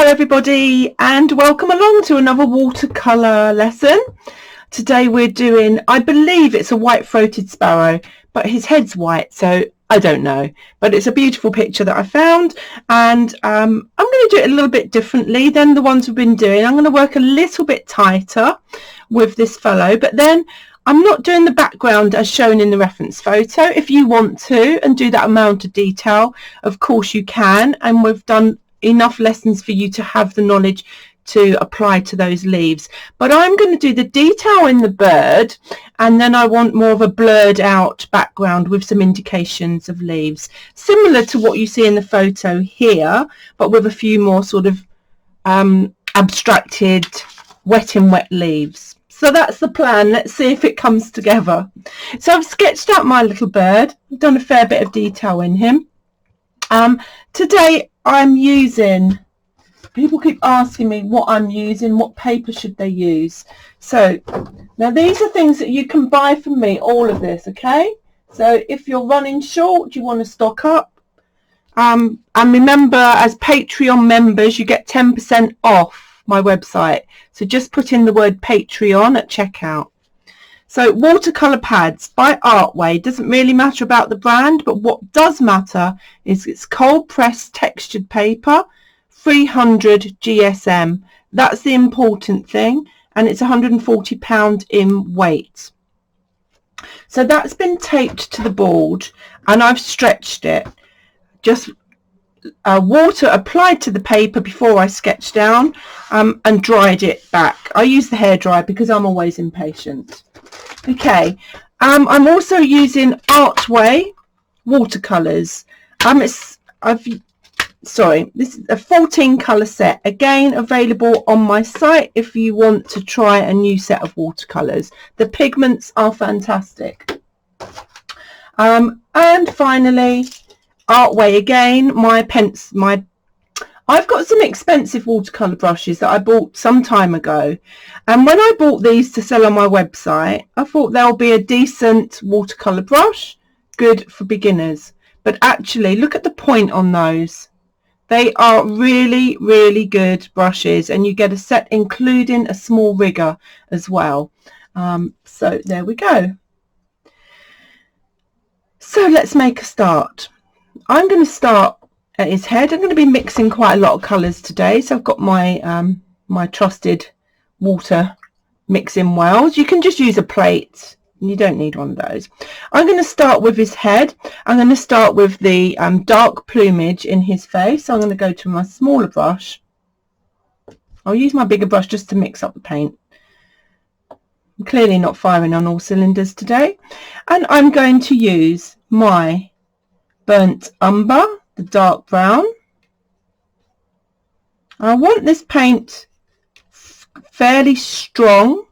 everybody, and welcome along to another watercolour lesson. Today we're doing, I believe it's a white-throated sparrow, but his head's white, so I don't know. But it's a beautiful picture that I found, and I'm going to do it a little bit differently than the ones we've been doing. I'm going to work a little bit tighter with this fellow, but then I'm not doing the background as shown in the reference photo. If you want to and do that amount of detail, of course you can, and we've done enough lessons for you to have the knowledge to apply to those leaves. But I'm going to do the detail in the bird, and then I want more of a blurred out background with some indications of leaves, similar to what you see in the photo here, but with a few more sort of abstracted wet in wet leaves. So that's the plan. Let's see if it comes together. So I've sketched out my little bird. I've done a fair bit of detail in him. Today I'm using, people keep asking me what I'm using, what paper should they use. So now these are things that you can buy from me, all of this, okay? So if you're running short, you want to stock up. And remember, as Patreon members, you get 10% off my website. So just put in the word Patreon at checkout. So watercolour pads by Artway. Doesn't really matter about the brand, but what does matter is it's cold pressed textured paper, 300 GSM. That's the important thing, and it's £140 in weight. So that's been taped to the board, and I've stretched it. Just water applied to the paper before I sketched down and dried it back. I use the hairdryer because I'm always impatient. Okay, I'm also using Artway watercolours. This is a 14 colour set, again available on my site if you want to try a new set of watercolours. The pigments are fantastic. And finally, Artway again. I've got some expensive watercolour brushes that I bought some time ago, and when I bought these to sell on my website, I thought they'll be a decent watercolour brush, good for beginners. But actually, look at the point on those. They are really, really good brushes, and you get a set including a small rigger as well. So there we go. So let's make a start. I'm going to start at his head. I'm going to be mixing quite a lot of colours today, so I've got my my trusted water mixing wells. You can just use a plate, you don't need one of those. I'm going to start with his head. I'm going to start with the dark plumage in his face. So I'm going to go to my smaller brush. I'll use my bigger brush just to mix up the paint. I'm clearly not firing on all cylinders today, and I'm going to use my burnt umber, the dark brown. I want this paint fairly strong.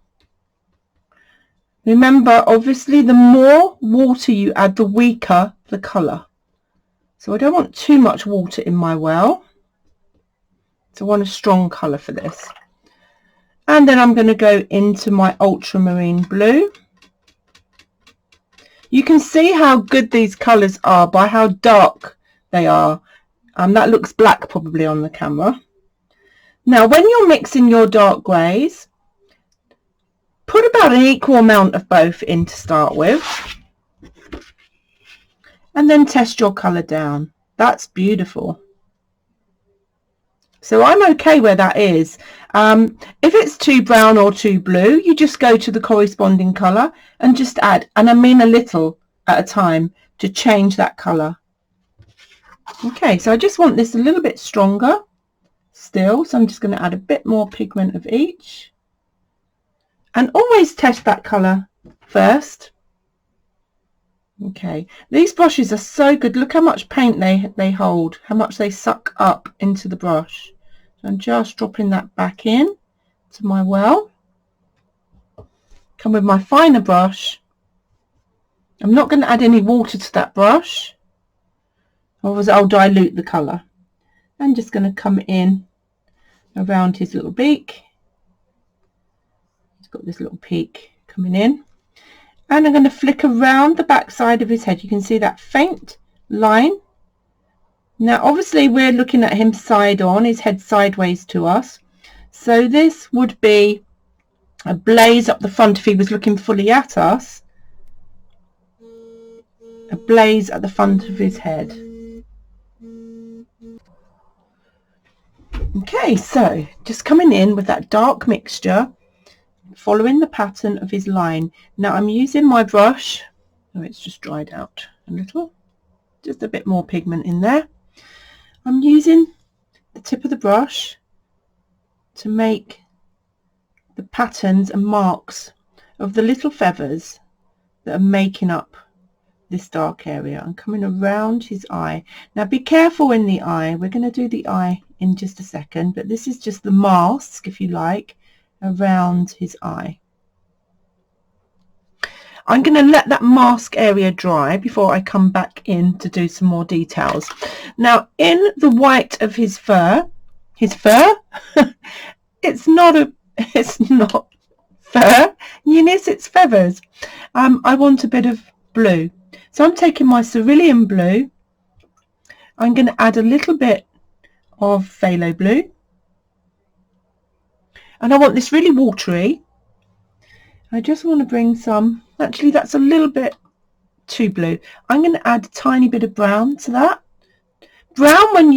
Remember, obviously, the more water you add, the weaker the colour. So I don't want too much water in my well. So I want a strong colour for this. And then I'm going to go into my ultramarine blue. You can see how good these colours are by how dark they are. That looks black probably on the camera. Now when you're mixing your dark greys, put about an equal amount of both in to start with, and then test your colour down. That's beautiful. So I'm okay where that is. If it's too brown or too blue, you just go to the corresponding colour and just add, and I mean a little at a time, to change that colour. Okay, so I just want this a little bit stronger still, so I'm just going to add a bit more pigment of each, and always test that colour first. Okay, these brushes are so good. Look how much paint they hold, how much they suck up into the brush. So I'm just dropping that back in to my well. Come with my finer brush. I'm not going to add any water to that brush, otherwise I'll dilute the colour. I'm just going to come in around his little beak. He's got this little peak coming in, and I'm going to flick around the back side of his head. You can see that faint line Now obviously we're looking at him side on, his head sideways to us, so this would be a blaze up the front if he was looking fully at us, a blaze at the front of his head. Okay, so just coming in with that dark mixture, following the pattern of his line. Now I'm using my brush, oh it's just dried out a little, just a bit more pigment in there. I'm using the tip of the brush to make the patterns and marks of the little feathers that are making up this dark area. I'm coming around his eye. Now be careful in the eye, we're going to do the eye in just a second, but this is just the mask, if you like, around his eye. I'm going to let that mask area dry before I come back in to do some more details. Now in the white of his fur, it's not fur, Eunice, it's feathers. I want a bit of blue. So I'm taking my cerulean blue, I'm going to add a little bit of phthalo blue, and I want this really watery. I just want to bring some, actually that's a little bit too blue. I'm going to add a tiny bit of brown to that. Brown, when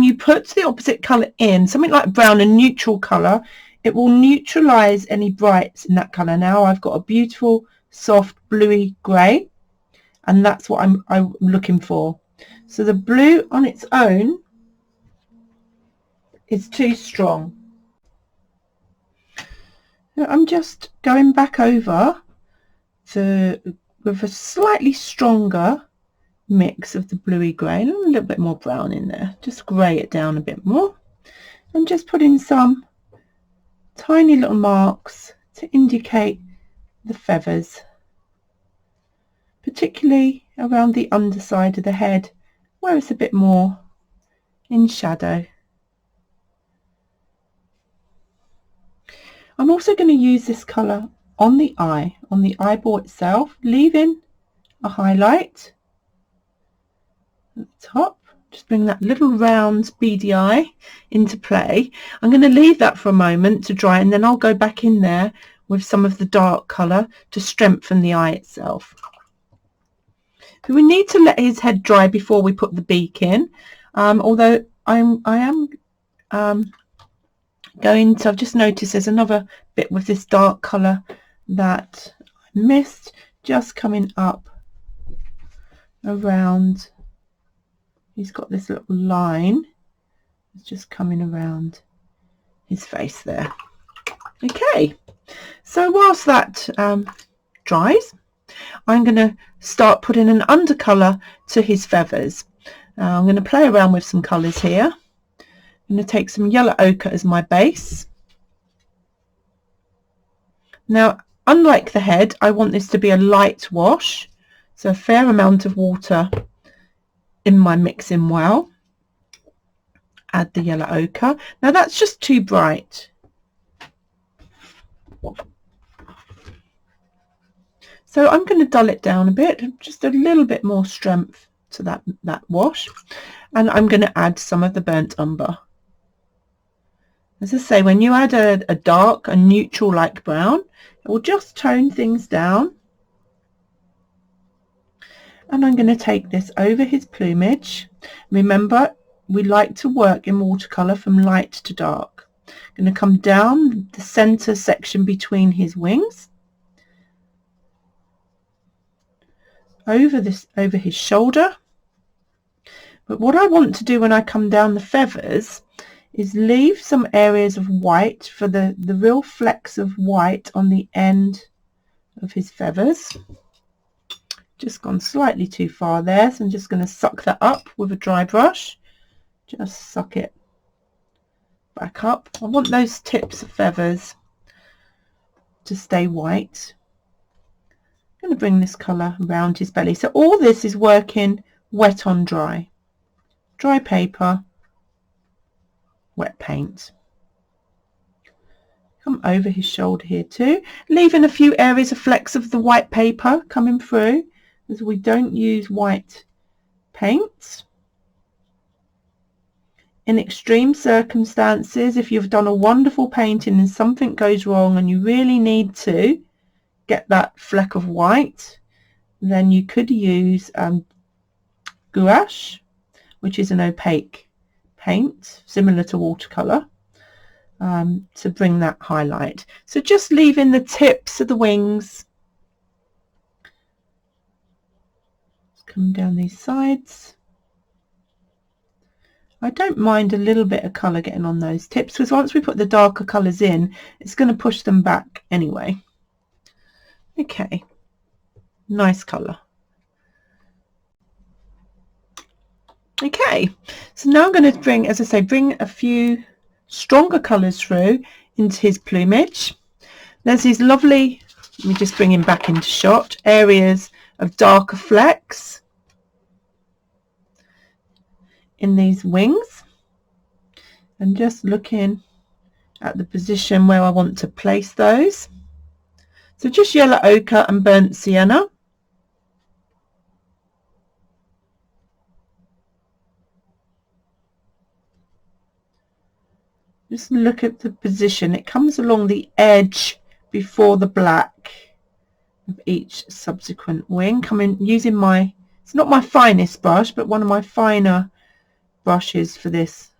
you put the opposite colour in, something like brown, a neutral colour, it will neutralise any brights in that colour. Now I've got a beautiful soft bluey grey, and that's what I'm looking for. So the blue on its own is too strong. Now I'm just going back over with a slightly stronger mix of the bluey grey and a little bit more brown in there, just grey it down a bit more, and just put in some tiny little marks to indicate the feathers, particularly around the underside of the head where it's a bit more in shadow. I'm also going to use this colour on the eye, on the eyeball itself, leaving a highlight at the top. Just bring that little round beady eye into play. I'm going to leave that for a moment to dry, and then I'll go back in there with some of the dark colour to strengthen the eye itself. So we need to let his head dry before we put the beak in, although I am going to, I've just noticed there's another bit with this dark colour that I missed, just coming up around. He's got this little line, it's just coming around his face there. Okay, so whilst that dries, I'm going to start putting an undercolour to his feathers. I'm going to play around with some colours here. I'm going to take some yellow ochre as my base. Now, unlike the head, I want this to be a light wash, so a fair amount of water in my mixing well. Add the yellow ochre. Now that's just too bright. So I'm going to dull it down a bit, just a little bit more strength to that wash, and I'm going to add some of the burnt umber. As I say, when you add a dark, a neutral like brown, it will just tone things down. And I'm going to take this over his plumage. Remember, we like to work in watercolour from light to dark. I'm going to come down the centre section between his wings, over his shoulder. But what I want to do when I come down the feathers is leave some areas of white for the real flecks of white on the end of his feathers. Just gone slightly too far there, so I'm just going to suck that up with a dry brush. Just suck it back up. I want those tips of feathers to stay white. I'm going to bring this colour around his belly. So all this is working wet on dry. Dry paper, wet paint. Come over his shoulder here too, leaving a few areas of flecks of the white paper coming through, as we don't use white paint. in extreme circumstances, if you've done a wonderful painting and something goes wrong and you really need to get that fleck of white, then you could use gouache, which is an opaque paint similar to watercolour, to bring that highlight. So just leaving the tips of the wings, come down these sides. I don't mind a little bit of colour getting on those tips, because once we put the darker colours in, it's going to push them back anyway. Okay, nice colour. Okay, so now I'm going to bring, as I say, bring a few stronger colours through into his plumage. There's these lovely, let me just bring him back into shot, areas of darker flecks in these wings, and just looking at the position where I want to place those. So just yellow ochre and burnt sienna. Just look at the position. It comes along the edge before the black of each subsequent wing. Using my, it's not my finest brush, but one of my finer brushes for this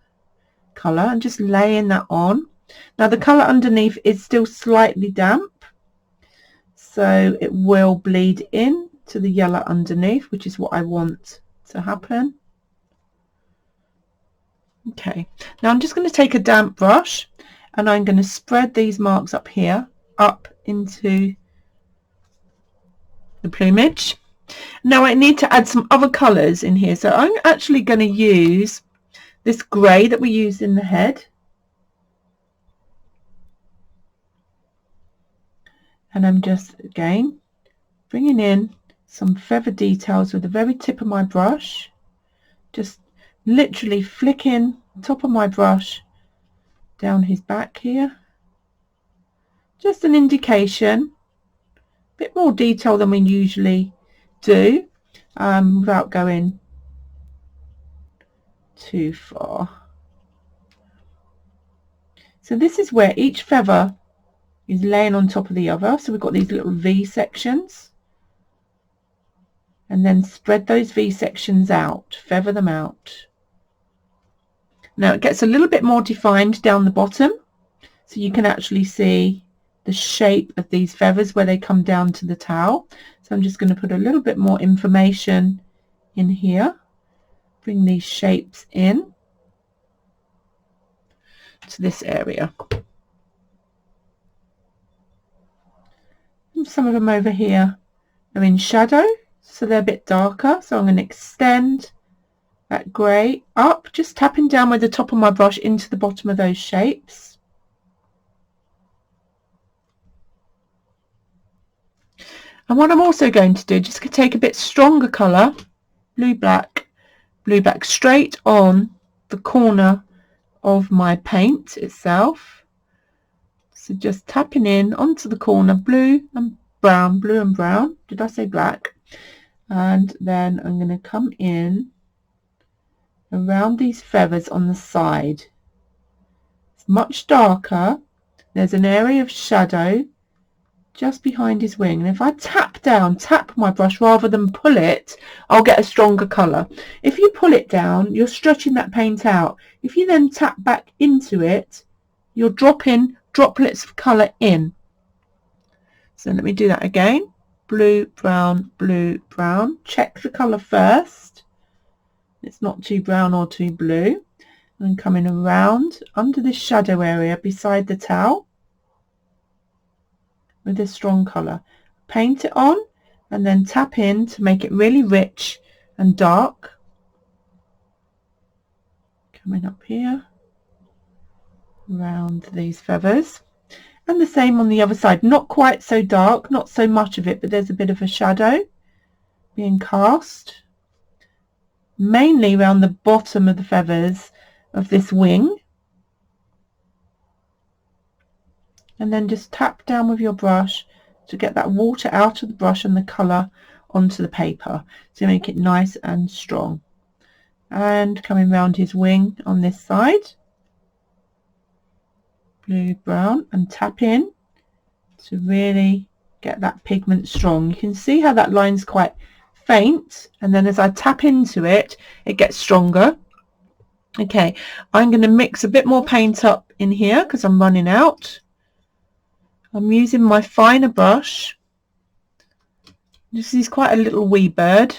colour, and just laying that on. Now the colour underneath is still slightly damp, so it will bleed in to the yellow underneath, which is what I want to happen. Okay, now I'm just going to take a damp brush and I'm going to spread these marks up here up into the plumage. Now I need to add some other colours in here, so I'm actually going to use this grey that we used in the head, and I'm just again bringing in some feather details with the very tip of my brush, just literally flicking top of my brush down his back here, just an indication, a bit more detail than we usually do, without going too far. So this is where each feather is laying on top of the other, so we've got these little V sections, and then spread those V sections out, feather them out. Now it gets a little bit more defined down the bottom, so you can actually see the shape of these feathers where they come down to the towel. So I'm just going to put a little bit more information in here, bring these shapes in to this area. And some of them over here are in shadow, so they're a bit darker, so I'm going to extend that grey up, just tapping down with the top of my brush into the bottom of those shapes. And what I'm also going to do, just to take a bit stronger colour, blue black straight on the corner of my paint itself. So just tapping in onto the corner, blue and brown. Did I say black? And then I'm going to come in around these feathers on the side. It's much darker. There's an area of shadow just behind his wing, and if I tap my brush rather than pull it, I'll get a stronger colour. If you pull it down, you're stretching that paint out. If you then tap back into it, you're dropping droplets of colour in. So let me do that again. Blue, brown, check the colour first. It's not too brown or too blue. And coming around under this shadow area beside the towel with this strong colour. Paint it on and then tap in to make it really rich and dark. Coming up here around these feathers. And the same on the other side. Not quite so dark, not so much of it, but there's a bit of a shadow being cast. Mainly around the bottom of the feathers of this wing, and then just tap down with your brush to get that water out of the brush and the colour onto the paper to make it nice and strong. and coming round his wing on this side, blue, brown, and tap in to really get that pigment strong. You can see how that line's quite faint, and then as I tap into it, it gets stronger. Okay, I'm going to mix a bit more paint up in here because I'm running out. I'm using my finer brush. This is quite a little wee bird,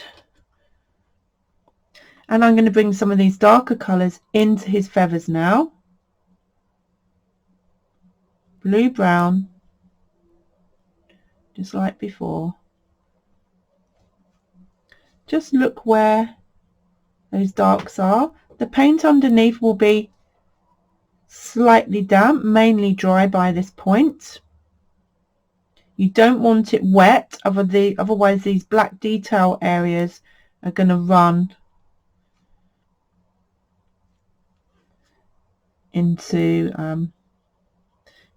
and I'm going to bring some of these darker colours into his feathers now. Blue, brown, just like before. Just look where those darks are. The paint underneath will be slightly damp, mainly dry by this point. You don't want it wet, otherwise these black detail areas are going to run into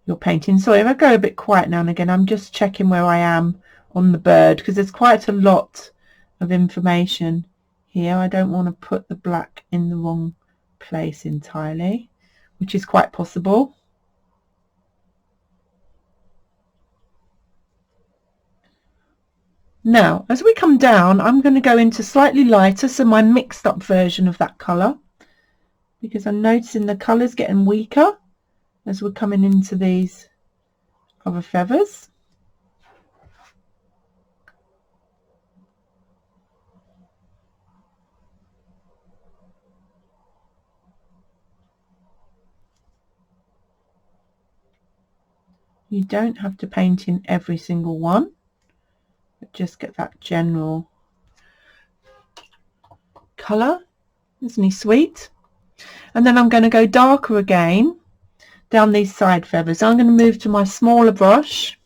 your painting. Sorry if I go a bit quiet now and again, I'm just checking where I am on the bird because there's quite a lot of information here. I don't want to put the black in the wrong place entirely, which is quite possible. Now as we come down, I'm going to go into slightly lighter, so my mixed up version of that colour, because I'm noticing the colours getting weaker as we're coming into these other feathers. You don't have to paint in every single one, but just get that general colour. Isn't he sweet? And then I'm going to go darker again down these side feathers. I'm going to move to my smaller brush,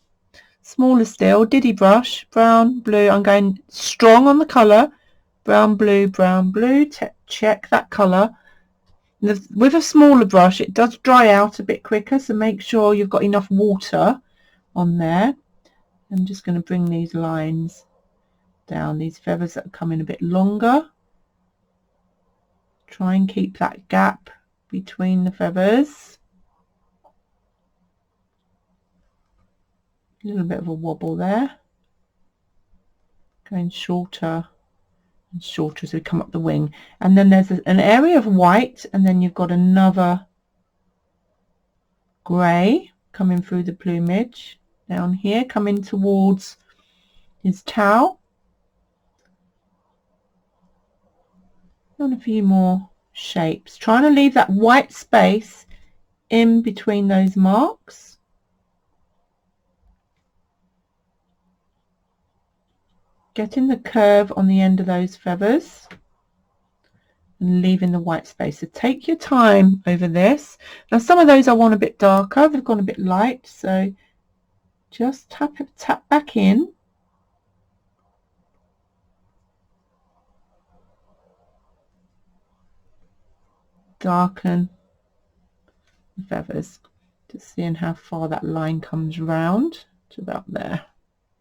smaller still, diddy brush, brown, blue. I'm going strong on the colour, brown, blue, check that colour. With a smaller brush it does dry out a bit quicker, so make sure you've got enough water on there. I'm just going to bring these lines down, these feathers that are coming a bit longer. Try and keep that gap between the feathers. A little bit of a wobble there. Going shorter and shorter as we come up the wing. And then there's an area of white, and then you've got another grey coming through the plumage down here, coming towards his tail. And a few more shapes, trying to leave that white space in between those marks. Getting the curve on the end of those feathers and leaving the white space. So take your time over this. Now some of those I want a bit darker, they've gone a bit light, so just tap back in. Darken the feathers, just seeing how far that line comes round to about there.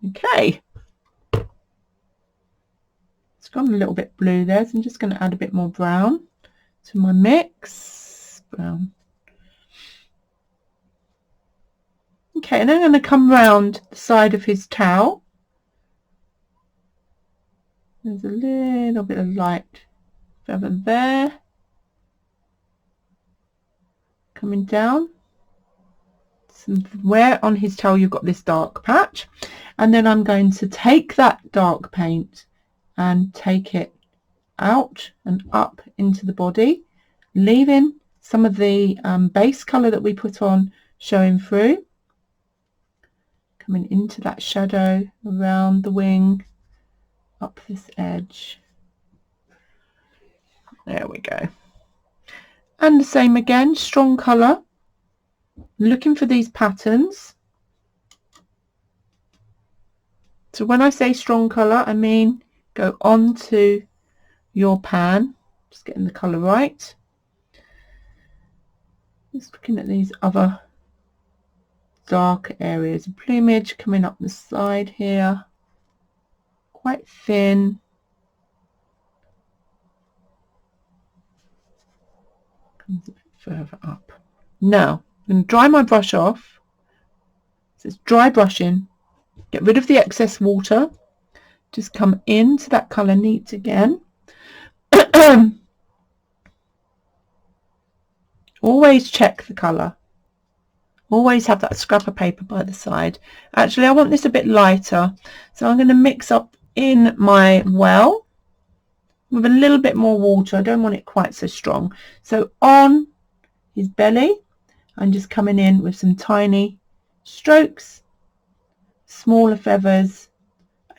Okay, it's gone a little bit blue there, so I'm just going to add a bit more brown to my mix. Brown. Okay, and then I'm going to come round the side of his tail. There's a little bit of light feather there. Coming down. Somewhere on his tail you've got this dark patch. And then I'm going to take that dark paint and take it out and up into the body, leaving some of the base colour that we put on showing through, coming into that shadow around the wing, up this edge. There we go. And the same again, strong colour, looking for these patterns. So when I say strong colour, I mean go onto your pan, just getting the colour right. Just looking at these other dark areas of plumage coming up the side here, quite thin. comes a bit further up. Now I'm going to dry my brush off. So it's dry brushing. Get rid of the excess water. Just come into that colour neat again. Always check the colour. Always have that scrap of paper by the side. Actually, I want this a bit lighter, so I'm going to mix up in my well with a little bit more water. I don't want it quite so strong. So on his belly, I'm just coming in with some tiny strokes, smaller feathers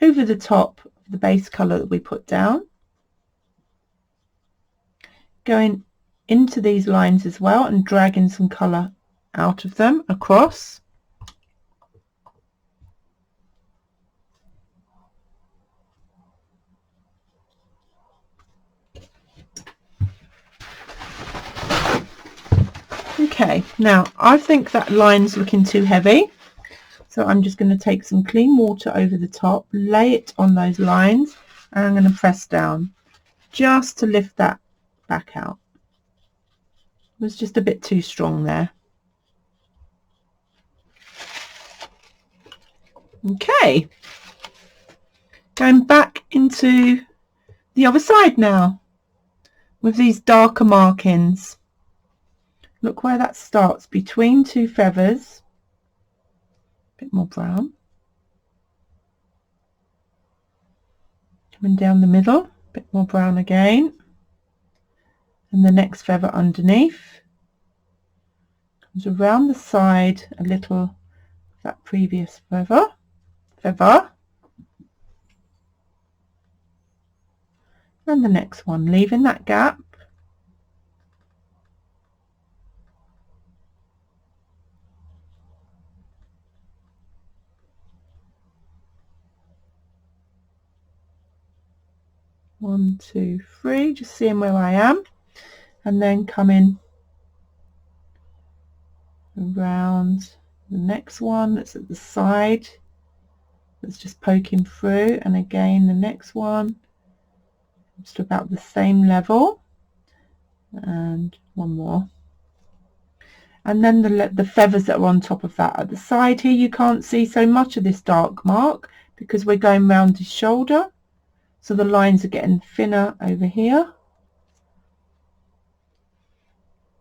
over the top of the base colour that we put down. Going into these lines as well and dragging some colour out of them across. Okay, now I think that line's looking too heavy, so I'm just going to take some clean water over the top, lay it on those lines, and I'm going to press down just to lift that back out. It was just a bit too strong there. Okay, going back into the other side now with these darker markings. Look where that starts, between two feathers. A bit more brown. Coming down the middle, a bit more brown again. And the next feather underneath. Comes around the side a little of that previous feather. And the next one, leaving that gap. One, two, three, just seeing where I am, and then coming around the next one that's at the side, that's just poking through, and again the next one just about the same level, and one more, and then the feathers that are on top of that. At the side here you can't see so much of this dark mark because we're going round his shoulder, so the lines are getting thinner over here.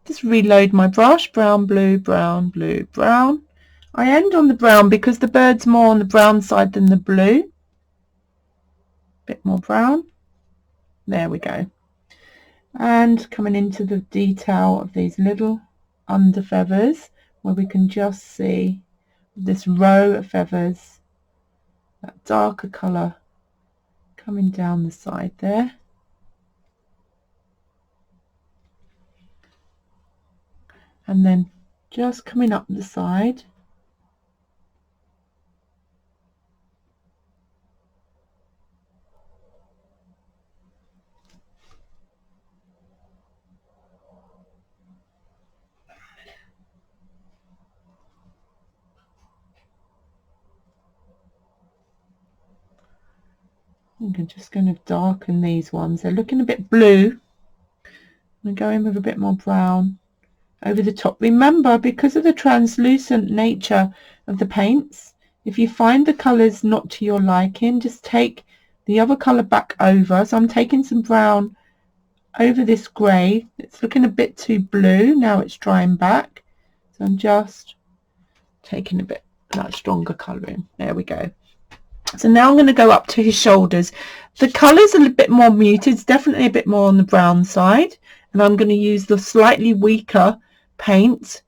Just reload my brush, brown, blue, brown, blue, brown. I end on the brown because the bird's more on the brown side than the blue. Bit more brown. There we go. And coming into the detail of these little under feathers where we can just see this row of feathers, that darker colour coming down the side there. And then just coming up the side. I'm just going to darken these ones. They're looking a bit blue. I'm going with a bit more brown over the top. Remember, because of the translucent nature of the paints, if you find the colours not to your liking, just take the other colour back over. So I'm taking some brown over this grey. It's looking a bit too blue. Now it's drying back. So I'm just taking a bit of that stronger colour in. There we go. So now I'm going to go up to his shoulders. The colours are a bit more muted. It's definitely a bit more on the brown side. And I'm going to use the slightly weaker paint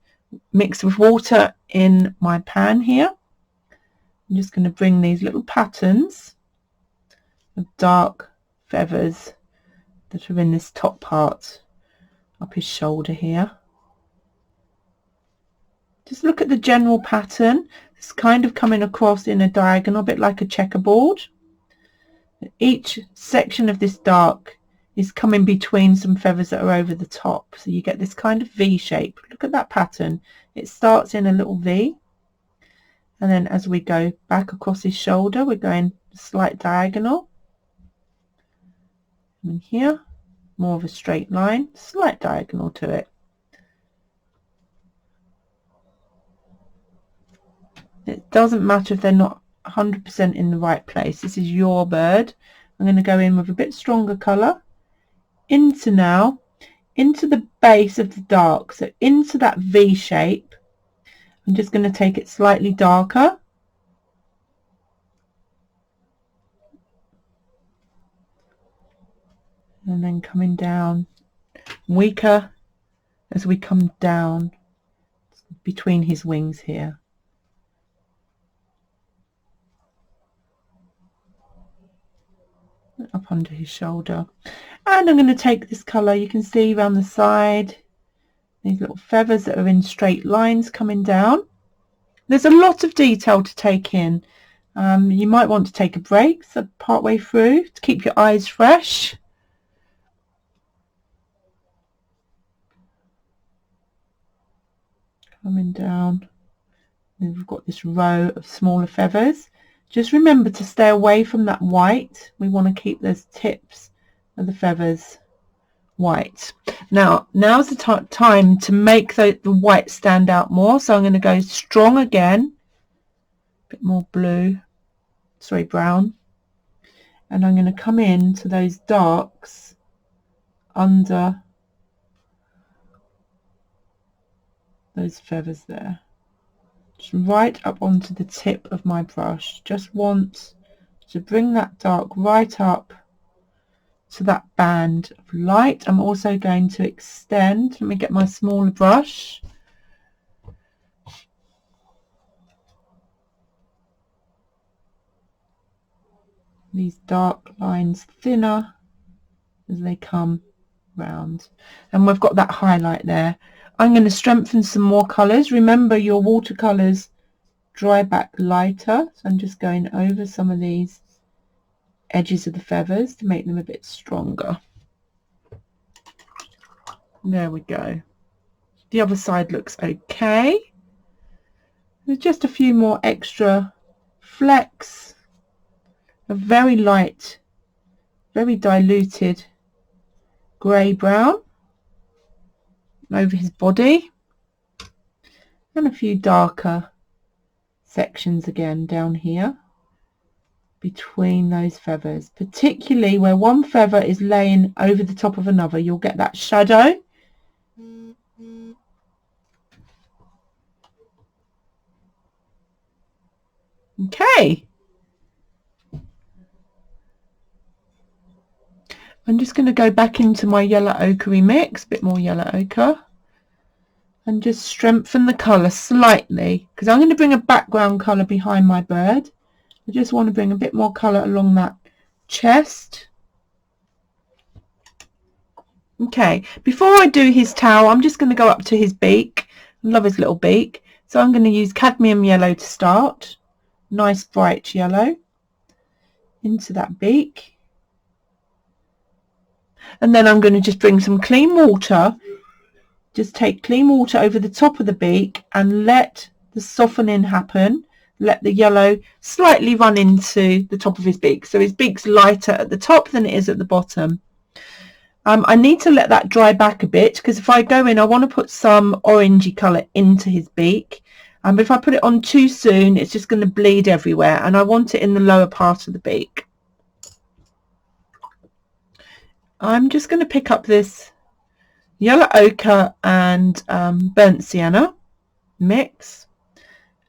mixed with water in my pan here. I'm just going to bring these little patterns of dark feathers that are in this top part up his shoulder here. Just look at the general pattern. It's kind of coming across in a diagonal, a bit like a checkerboard. Each section of this dark is coming between some feathers that are over the top, so you get this kind of V shape. Look at that pattern. It starts in a little V, and then as we go back across his shoulder, we're going a slight diagonal, and here more of a straight line, slight diagonal to it. It doesn't matter if they're not 100% in the right place. This is your bird. I'm going to go in with a bit stronger colour into the base of the dark, so into that V shape. I'm just going to take it slightly darker, and then coming down weaker as we come down between his wings here. Up under his shoulder. And I'm going to take this colour, you can see around the side, these little feathers that are in straight lines coming down. There's a lot of detail to take in. You might want to take a break so part way through to keep your eyes fresh. Coming down, and we've got this row of smaller feathers. Just remember to stay away from that white. We want to keep those tips of the feathers white. Now's the time to make the white stand out more, so I'm going to go strong again, a bit more brown, and I'm going to come into those darks under those feathers there, just right up onto the tip of my brush. Just want to bring that dark right up to that band of light. I'm also going to extend, let me get my smaller brush, these dark lines thinner as they come round, and we've got that highlight there. I'm going to strengthen some more colours. Remember, your watercolours dry back lighter, so I'm just going over some of these edges of the feathers to make them a bit stronger. There we go. The other side looks okay. There's just a few more extra flecks of very light, very diluted grey brown over his body, and a few darker sections again down here between those feathers, particularly where one feather is laying over the top of another. You'll get that shadow. Okay, I'm just going to go back into my yellow ochre mix, a bit more yellow ochre, and just strengthen the colour slightly, because I'm going to bring a background colour behind my bird. I just want to bring a bit more colour along that chest. Okay, before I do his tail, I'm just going to go up to his beak. I love his little beak, so I'm going to use cadmium yellow to start. Nice bright yellow into that beak, and then I'm going to just bring some clean water, just take clean water over the top of the beak and let the softening happen. Let the yellow slightly run into the top of his beak, so his beak's lighter at the top than it is at the bottom. I need to let that dry back a bit, because if I go in, I want to put some orangey colour into his beak. If I put it on too soon, it's just going to bleed everywhere, and I want it in the lower part of the beak. I'm just going to pick up this yellow ochre and burnt sienna mix.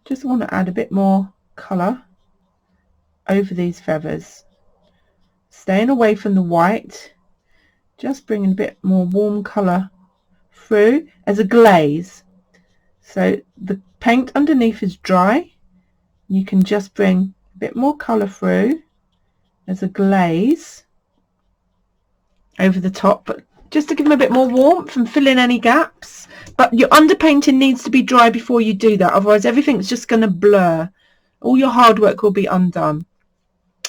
Just want to add a bit more colour over these feathers, staying away from the white, just bringing a bit more warm colour through as a glaze. So the paint underneath is dry, you can just bring a bit more colour through as a glaze over the top, but just to give them a bit more warmth and fill in any gaps. But your underpainting needs to be dry before you do that, otherwise everything's just going to blur. All your hard work will be undone.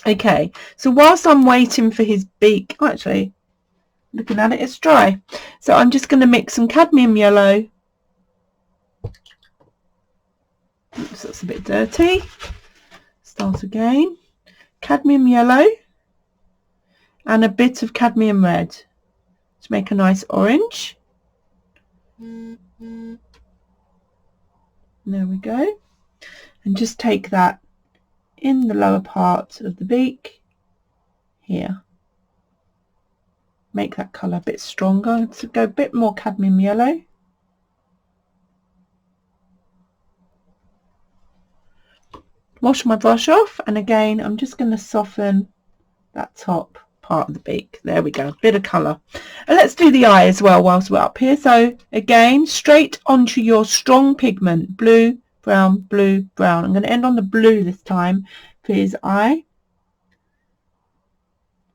Okay, so whilst I'm waiting for his beak, actually looking at it, it's dry, so I'm just going to mix some cadmium yellow. Oops, that's a bit dirty. Start again. Cadmium yellow and a bit of cadmium red to make a nice orange. There we go. and just take that in the lower part of the beak here. Make that colour a bit stronger, to go a bit more cadmium yellow. Wash my brush off, and again I'm just going to soften that top part of the beak. There we go, a bit of colour. And let's do the eye as well whilst we're up here. So again, straight onto your strong pigment, blue, brown, blue, brown. I'm going to end on the blue this time for his eye.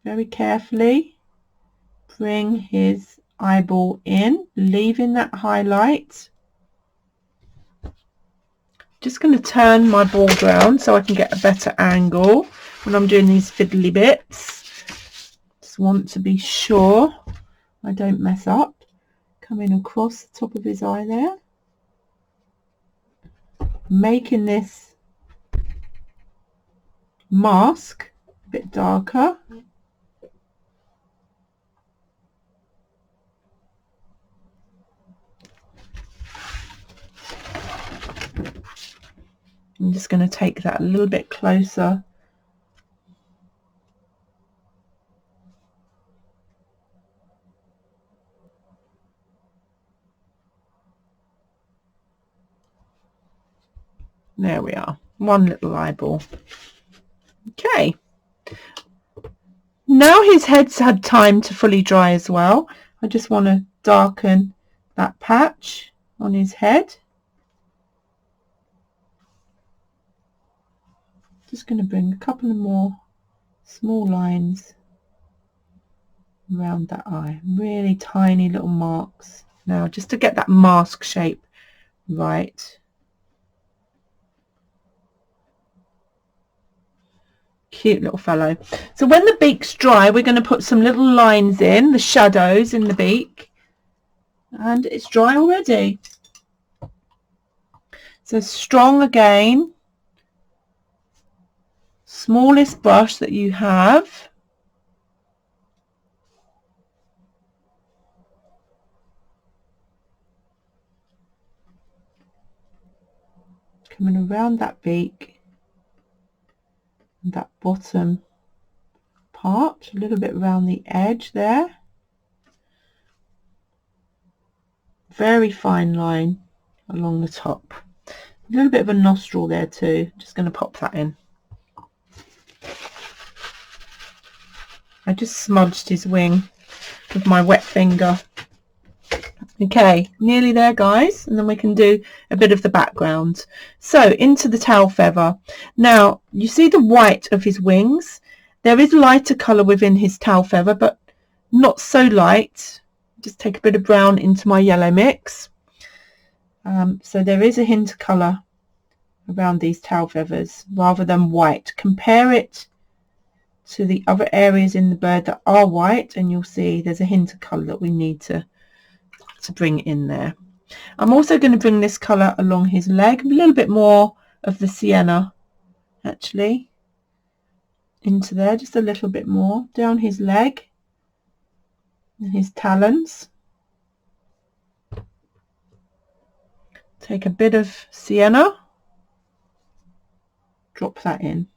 Very carefully bring his eyeball in, leaving that highlight. Just going to turn my board round so I can get a better angle when I'm doing these fiddly bits. Just want to be sure I don't mess up. Coming across the top of his eye there, making this mask a bit darker. I'm just going to take that a little bit closer. There we are, one little eyeball. Okay, now his head's had time to fully dry as well. I just want to darken that patch on his head. Just going to bring a couple of more small lines around that eye, really tiny little marks now, just to get that mask shape right. Cute little fellow. So when the beak's dry, we're going to put some little lines in, the shadows in the beak, and it's dry already. So strong again, smallest brush that you have. Coming around that beak, and that bottom part, a little bit around the edge there. Very fine line along the top. A little bit of a nostril there too. Just going to pop that in. I just smudged his wing with my wet finger. Okay, nearly there guys, and then we can do a bit of the background. So into the tail feather. Now you see the white of his wings. There is lighter colour within his tail feather, but not so light. Just take a bit of brown into my yellow mix. So there is a hint of colour around these tail feathers rather than white. Compare it to the other areas in the bird that are white, and you'll see there's a hint of colour that we need to bring in there. I'm also going to bring this colour along his leg, a little bit more of the sienna actually into there, just a little bit more down his leg and his talons. Take a bit of sienna, drop that in,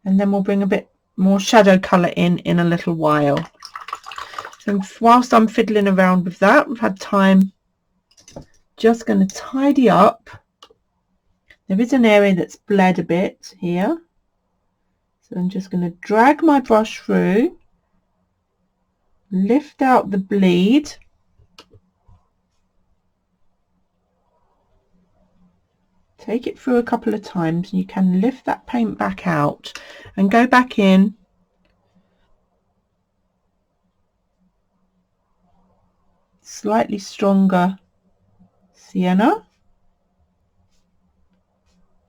and then we'll bring a bit more shadow colour in a little while. So whilst I'm fiddling around with that, we've had time, just going to tidy up. There is an area that's bled a bit here, so I'm just going to drag my brush through, lift out the bleed, take it through a couple of times, and you can lift that paint back out and go back in slightly stronger sienna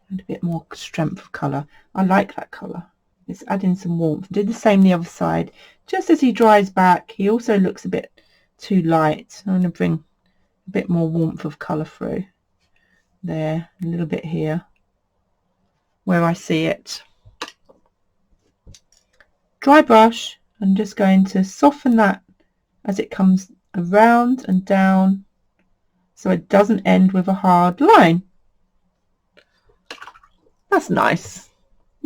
and a bit more strength of colour. I like that colour, it's adding some warmth. Do the same the other side. Just as he dries back, he also looks a bit too light. I'm going to bring a bit more warmth of colour through there, a little bit here where I see it. Dry brush, I'm just going to soften that as it comes around and down so it doesn't end with a hard line. That's nice.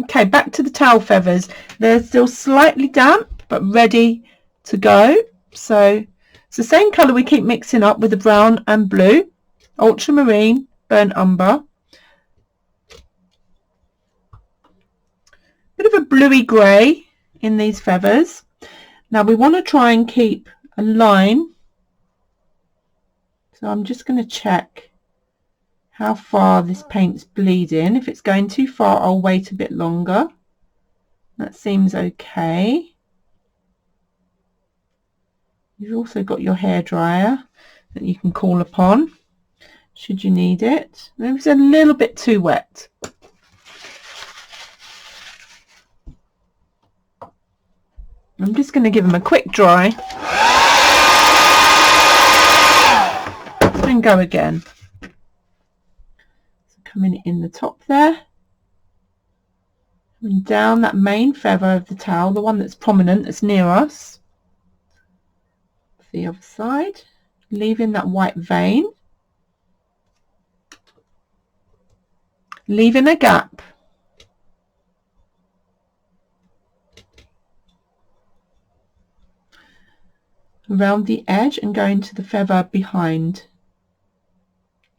Okay, back to the towel feathers. They're still slightly damp but ready to go. So it's the same colour we keep mixing up with the brown and blue, ultramarine, burnt umber. Bit of a bluey grey in these feathers. Now we want to try and keep a line. So I'm just going to check how far this paint's bleeding. If it's going too far, I'll wait a bit longer. That seems okay. You've also got your hairdryer that you can call upon should you need it. Maybe it's a little bit too wet. I'm just going to give them a quick dry and go again. So coming in the top there and down that main feather of the towel, the one that's prominent, that's near us. The other side, leaving that white vein, leaving a gap, around the edge and going to the feather behind.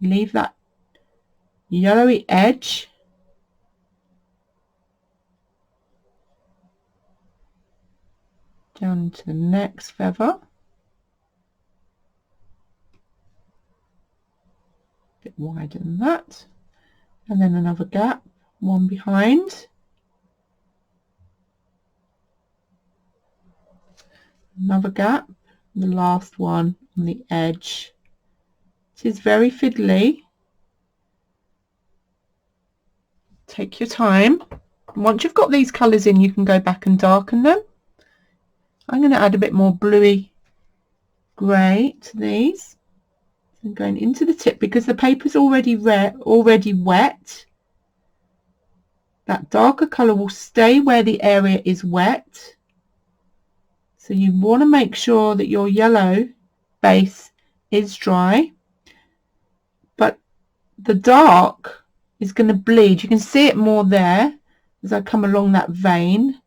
Leave that yellowy edge, down to the next feather, a bit wider than that, and then another gap, one behind, another gap, the last one on the edge. It is very fiddly. Take your time. Once you've got these colours in, you can go back and darken them. I'm going to add a bit more bluey grey to these. I'm going into the tip because the paper's already wet. That darker colour will stay where the area is wet. So you want to make sure that your yellow base is dry. But the dark is going to bleed. You can see it more there as I come along that vein.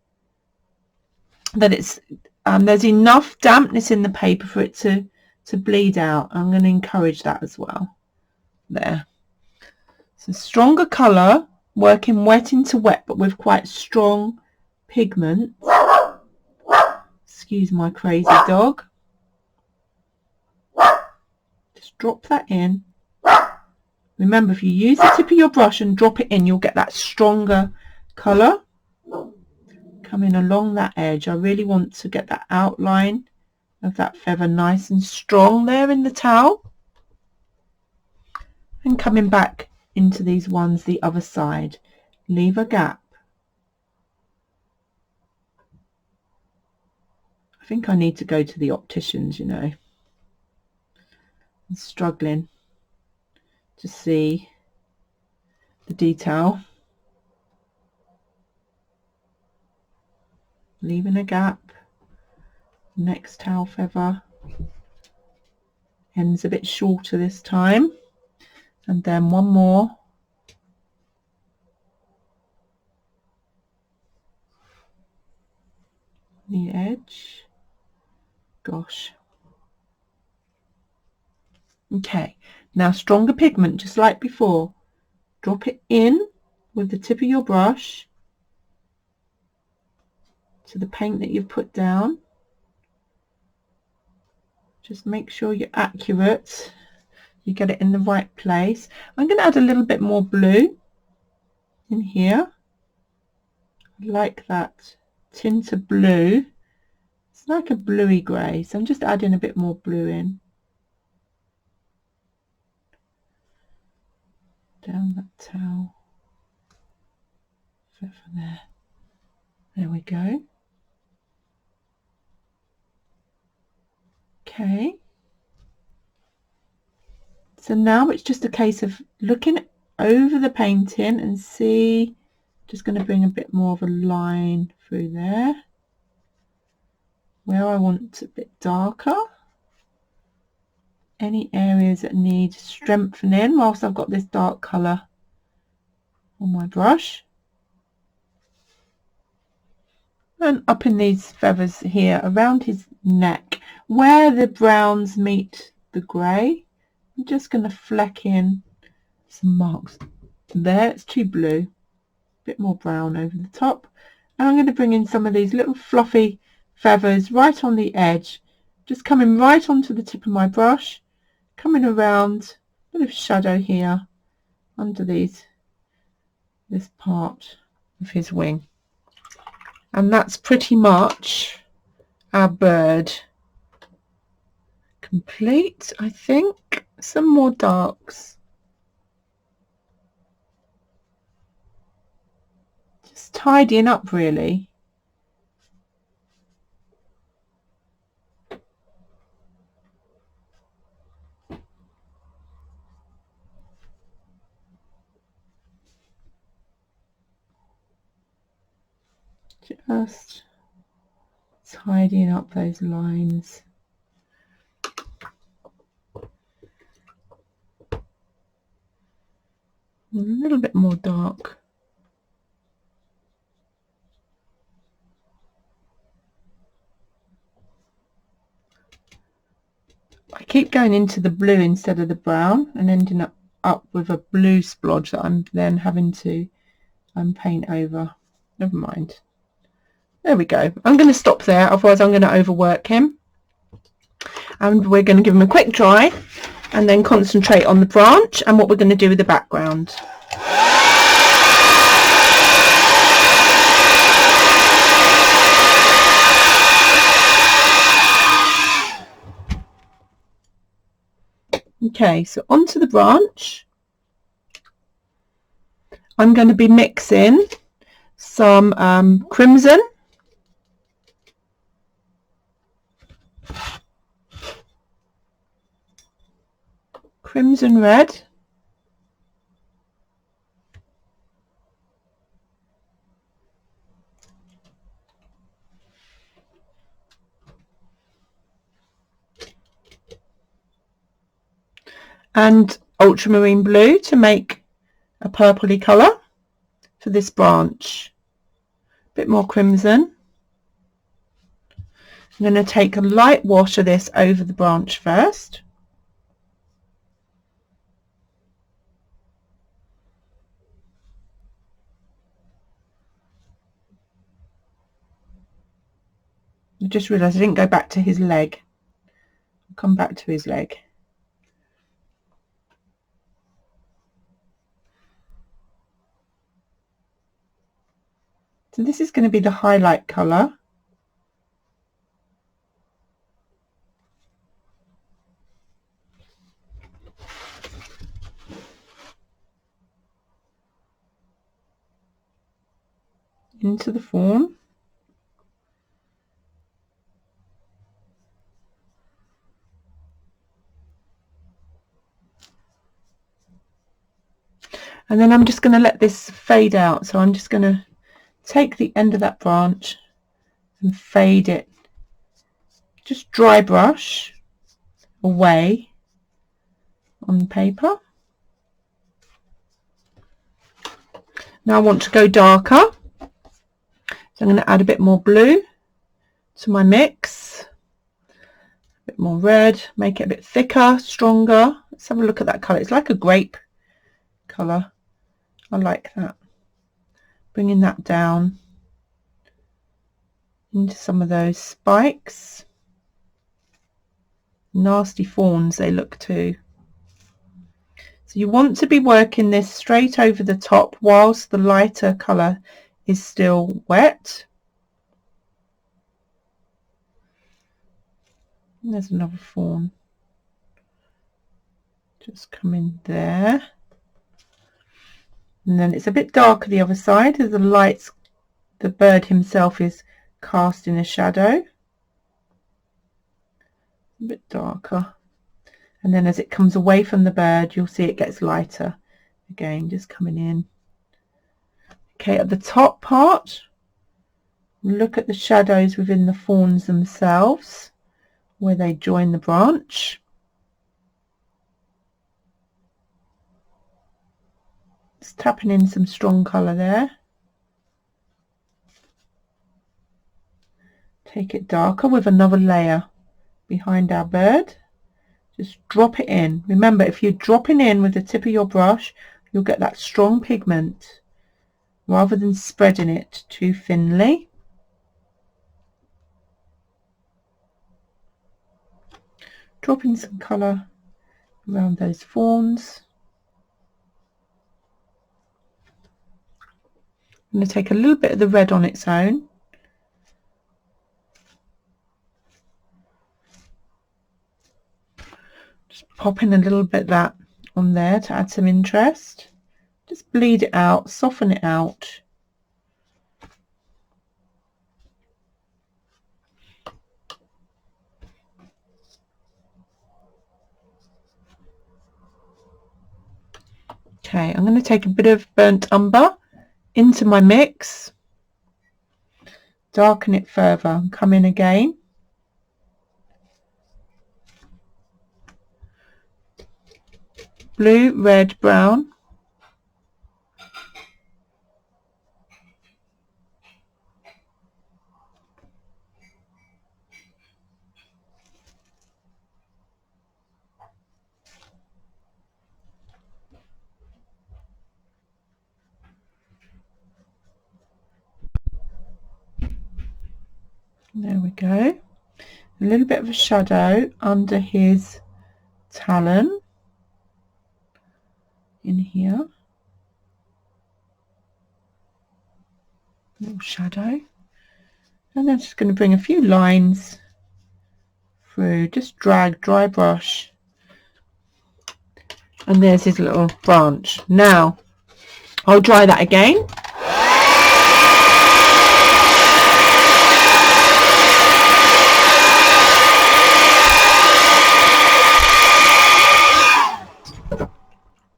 That it's there's enough dampness in the paper for it to bleed out. I'm going to encourage that as well. There. So stronger colour, working wet into wet, but with quite strong pigment. Excuse my crazy dog. Just drop that in. Remember, if you use the tip of your brush and drop it in, you'll get that stronger colour coming along that edge. I really want to get that outline of that feather nice and strong there in the towel, and coming back into these ones the other side. Leave a gap. I think I need to go to the opticians, you know. I'm struggling to see the detail. Leaving a gap. Next towel feather, ends a bit shorter this time, and then one more, the edge. Gosh. Okay, now stronger pigment, just like before. Drop it in with the tip of your brush to the paint that you've put down. Just make sure you're accurate, you get it in the right place. I'm going to add a little bit more blue in here. I like that tint of blue. It's like a bluey grey, so I'm just adding a bit more blue in. Down that towel. Feather there. There we go. Okay, so now it's just a case of looking over the painting and see, just going to bring a bit more of a line through there where I want it a bit darker. Any areas that need strengthening whilst I've got this dark colour on my brush, and up in these feathers here around his neck where the browns meet the grey. I'm just going to fleck in some marks there. It's too blue, a bit more brown over the top, and I'm going to bring in some of these little fluffy feathers right on the edge, just coming right onto the tip of my brush, coming around, a bit of shadow here under this part of his wing. And that's pretty much our bird complete. I think some more darks, just tidying up really. Just tidying up those lines. A little bit more dark. I keep going into the blue instead of the brown and ending up with a blue splodge that I'm then having to paint over. Never mind. There we go. I'm going to stop there, otherwise I'm going to overwork him. And we're going to give him a quick dry and then concentrate on the branch and what we're going to do with the background. Okay, so onto the branch. I'm going to be mixing some crimson, crimson red, and ultramarine blue to make a purpley colour for this branch. A bit more crimson. I'm going to take a light wash of this over the branch first. I just realised I didn't go back to his leg. I'll come back to his leg. So this is going to be the highlight colour. Into the fawn. And then I'm just going to let this fade out. So I'm just going to take the end of that branch and fade it. Just dry brush away on the paper. Now I want to go darker. So I'm going to add a bit more blue to my mix. A bit more red, make it a bit thicker, stronger. Let's have a look at that colour. It's like a grape colour. I like that. Bringing that down into some of those spikes. Nasty fawns they look too. So you want to be working this straight over the top whilst the lighter colour is still wet. And there's another fawn. Just come in there. And then it's a bit darker the other side as the lights, the bird himself is cast in a shadow. A bit darker. And then as it comes away from the bird, you'll see it gets lighter. Again, just coming in. Okay, at the top part, look at the shadows within the fawns themselves, where they join the branch. Just tapping in some strong colour there. Take it darker with another layer behind our bird. Just drop it in. Remember, if you're dropping in with the tip of your brush, you'll get that strong pigment rather than spreading it too thinly. Dropping some colour around those fawns. I'm going to take a little bit of the red on its own. Just pop in a little bit of that on there to add some interest. Just bleed it out, soften it out. Okay, I'm going to take a bit of burnt umber into my mix, darken it further, and come in again. Blue, red, brown. There we go. A little bit of a shadow under his talon in here. Little shadow. And I'm just going to bring a few lines through. Just drag dry brush. And there's his little branch. Now, I'll dry that again.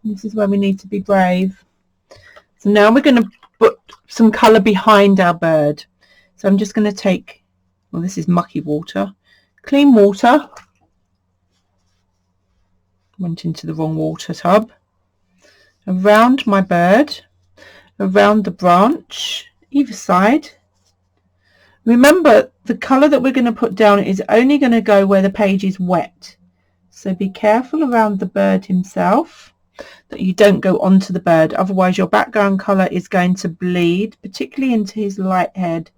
This is where we need to be brave. So now we're going to put some colour behind our bird. So I'm just going to take, well, this is mucky water, clean water. Went into the wrong water tub. Around my bird, around the branch, either side. Remember, the colour that we're going to put down is only going to go where the page is wet. So be careful around the bird himself, that you don't go onto the bird, otherwise your background colour is going to bleed, particularly into his light head.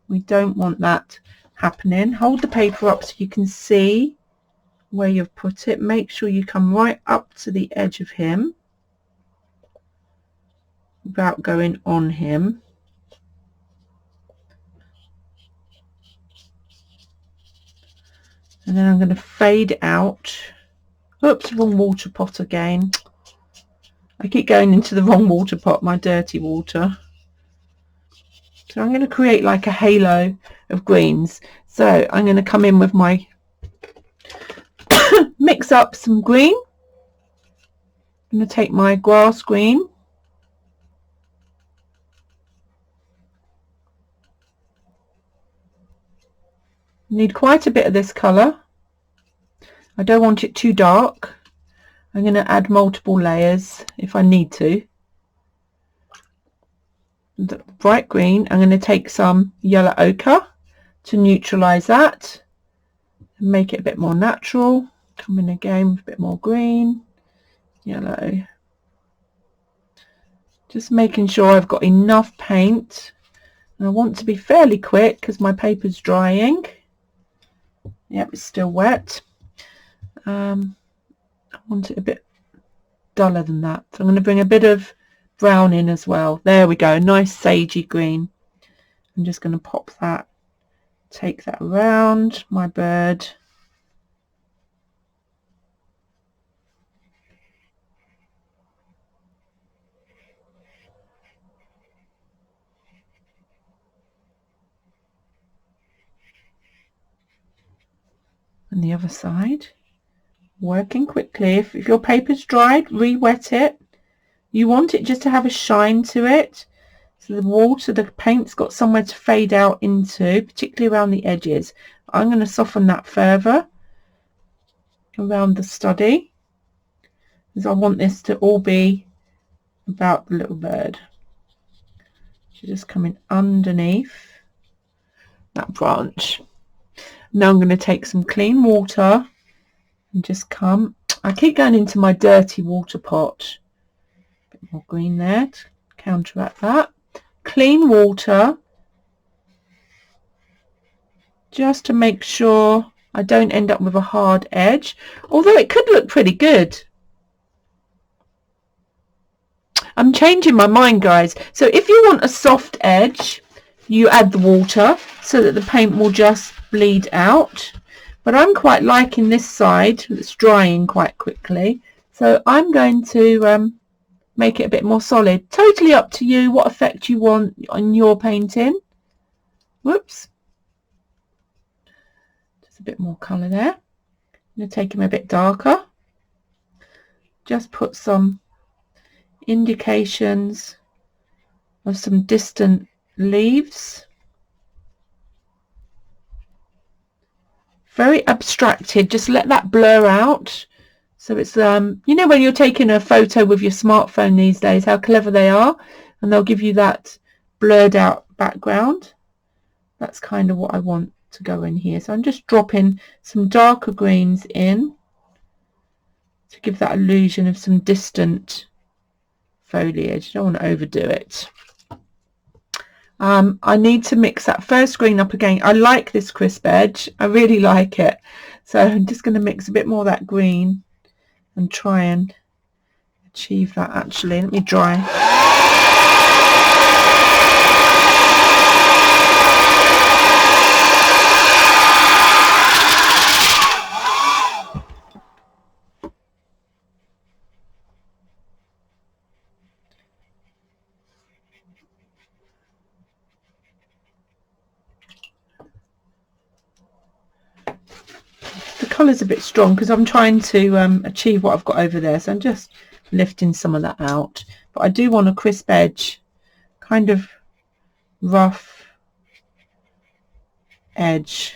We don't want that happening. Hold the paper up so you can see where you've put it. Make sure you come right up to the edge of him without going on him. And then I'm going to fade it out. Oops, wrong water pot again. I keep going into the wrong water pot, my dirty water. So I'm going to create like a halo of greens. So I'm going to come in with my, mix up some green. I'm going to take my grass green. Need quite a bit of this colour. I don't want it too dark. I'm going to add multiple layers if I need to. The bright green, I'm going to take some yellow ochre to neutralise that and make it a bit more natural. Come in again with a bit more green, yellow. Just making sure I've got enough paint. And I want to be fairly quick because my paper's drying. Yep, it's still wet. I want it a bit duller than that. So I'm going to bring a bit of brown in as well. There we go, nice sagey green. I'm just going to pop that, take that around my bird. And the other side. Working quickly. If your paper's dried, re-wet it. You want it just to have a shine to it, so the water, the paint's got somewhere to fade out into, particularly around the edges. I'm going to soften that further around the study, because I want this to all be about the little bird. She's just coming underneath that branch. Now I'm going to take some clean water and just come. I keep going into my dirty water pot. A bit more green there to counteract that. Clean water, just to make sure I don't end up with a hard edge, although it could look pretty good. I'm changing my mind, guys. So if you want a soft edge, you add the water so that the paint will just bleed out. But I'm quite liking this side that's drying quite quickly, so I'm going to make it a bit more solid. Totally up to you what effect you want on your painting. Whoops, just a bit more colour there. I'm going to take him a bit darker, just put some indications of some distant leaves. Very abstracted, just let that blur out. So it's you know, when you're taking a photo with your smartphone these days, how clever they are, and they'll give you that blurred out background. That's kind of what I want to go in here. So I'm just dropping some darker greens in to give that illusion of some distant foliage. I don't want to overdo it. I need to mix that first green up again. I like this crisp edge, I really like it, so I'm just going to mix a bit more of that green and try and achieve that. Actually, let me dry. The colour's a bit strong because I'm trying to achieve what I've got over there, so I'm just lifting some of that out. But I do want a crisp edge, kind of rough edge.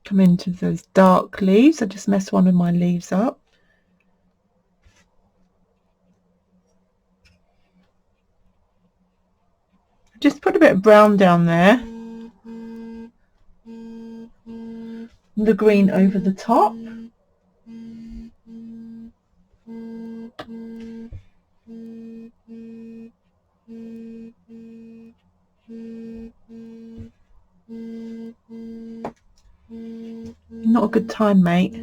Come into those dark leaves. I just messed one of my leaves up. Just put a bit of brown down there, the green over the top. Not a good time, mate.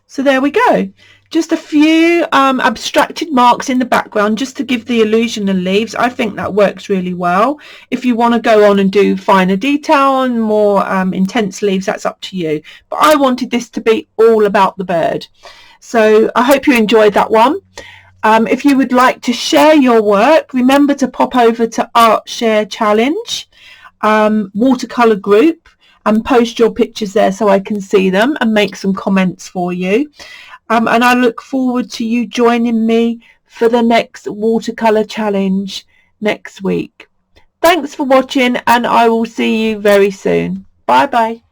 So there we go. Just a few abstracted marks in the background just to give the illusion of leaves. I think that works really well. If you want to go on and do finer detail and more intense leaves, that's up to you. But I wanted this to be all about the bird. So I hope you enjoyed that one. If you would like to share your work, remember to pop over to Art Share Challenge watercolour group and post your pictures there so I can see them and make some comments for you. And I look forward to you joining me for the next watercolour challenge next week. Thanks for watching, and I will see you very soon. Bye bye.